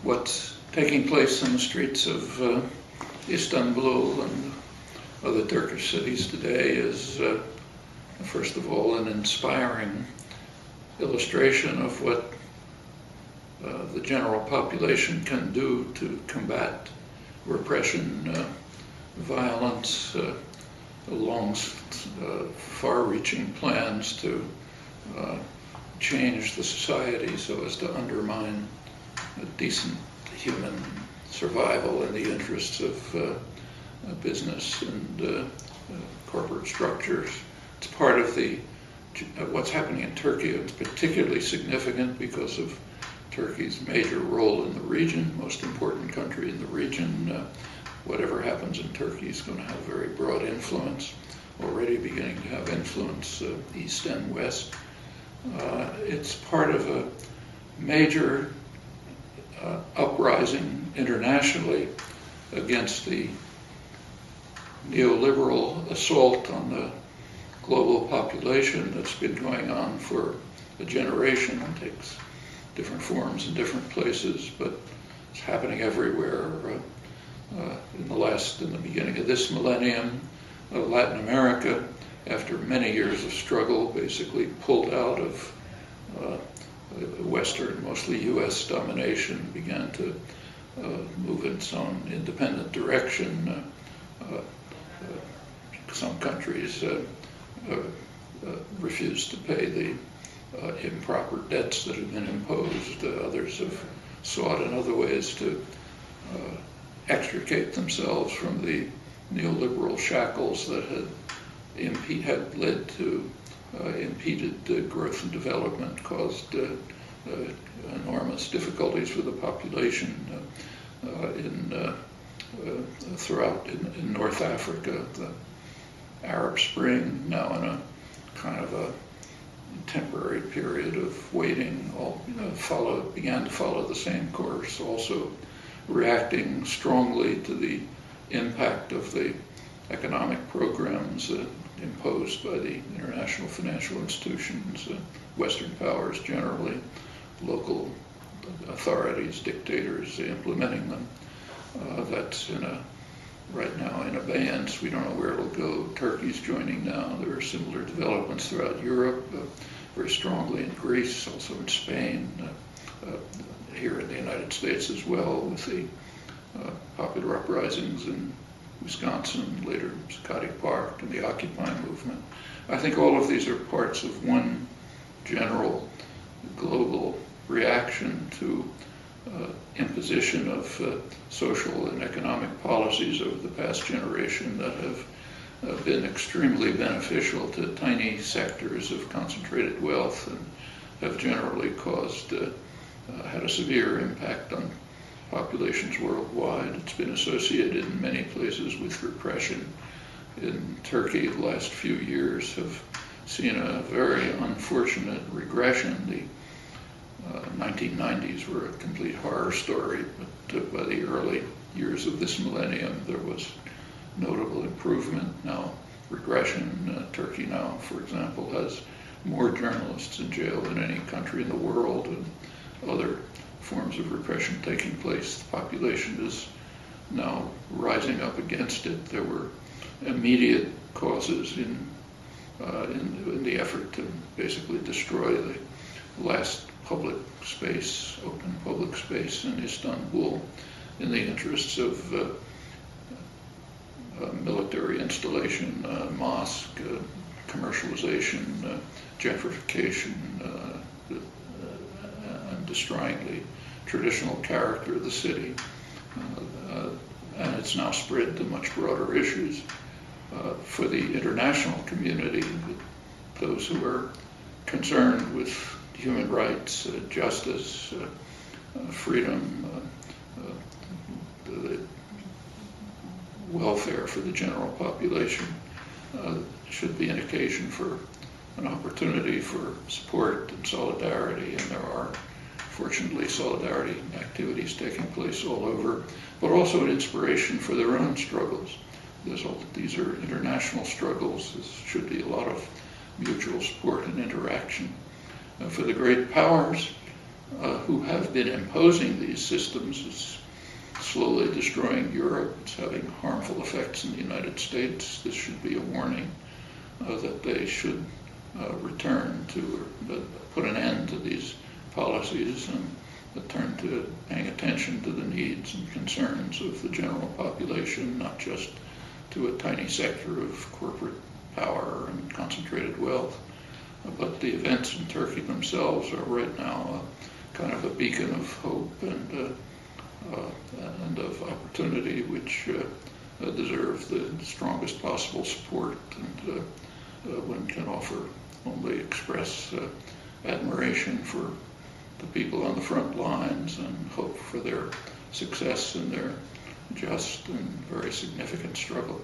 what's taking place in the streets of Istanbul and other Turkish cities today is, first of all, an inspiring illustration of what the general population can do to combat repression, violence, long, far-reaching plans to change the society so as to undermine a decent human survival in the interests of business and corporate structures. It's part of what's happening in Turkey. It's particularly significant because of Turkey's major role in the region, most important country in the region. Whatever happens in Turkey is going to have very broad influence, already beginning to have influence east and west. It's part of a major uprising internationally against the neoliberal assault on the global population that's been going on for a generation and takes different forms in different places, but it's happening everywhere. In the beginning of this millennium, Latin America, after many years of struggle, basically pulled out of Western, mostly U.S. domination, began to move in its own independent direction. Some countries refused to pay the improper debts that had been imposed. Others have sought in other ways to extricate themselves from the neoliberal shackles that had led to impeded growth and development, caused enormous difficulties for the population throughout in North Africa. The Arab Spring, now in a kind of a temporary period of waiting, began to follow the same course, also reacting strongly to the impact of the economic programs imposed by the international financial institutions, Western powers generally, local authorities, dictators implementing them. That's right now in abeyance. We don't know where it'll go. Turkey's joining now. There are similar developments throughout Europe, very strongly in Greece, also in Spain, here in the United States as well, with the popular uprisings in Wisconsin, later Gezi Park, and the Occupy movement. I think all of these are parts of one general global reaction to imposition of social and economic policies over the past generation that have been extremely beneficial to tiny sectors of concentrated wealth and have generally had a severe impact on populations worldwide. It's been associated in many places with repression. In Turkey, the last few years have seen a very unfortunate regression. The 1990s were a complete horror story, but by the early years of this millennium, there was notable improvement. Now, regression. Turkey now, for example, has more journalists in jail than any country in the world, and other forms of repression taking place. The population is now rising up against it. There were immediate causes in the effort to basically destroy the last public space, open public space in Istanbul, in the interests of military installation, mosque, commercialization, gentrification, and destroying the traditional character of the city. And it's now spread to much broader issues. For the international community, those who are concerned with human rights, justice, freedom, the welfare for the general population, should be an occasion for an opportunity for support and solidarity, and there are fortunately solidarity activities taking place all over, but also an inspiration for their own struggles. These are international struggles. There should be a lot of mutual support and interaction. For the great powers, who have been imposing these systems is slowly destroying Europe. It's having harmful effects in the United States. This should be a warning that they should return to, put an end to these policies and turn to paying attention to the needs and concerns of the general population, not just to a tiny sector of corporate power and concentrated wealth. But the events in Turkey themselves are right now kind of a beacon of hope and of opportunity, which deserve the strongest possible support, and one can only express admiration for the people on the front lines and hope for their success in their just and very significant struggle.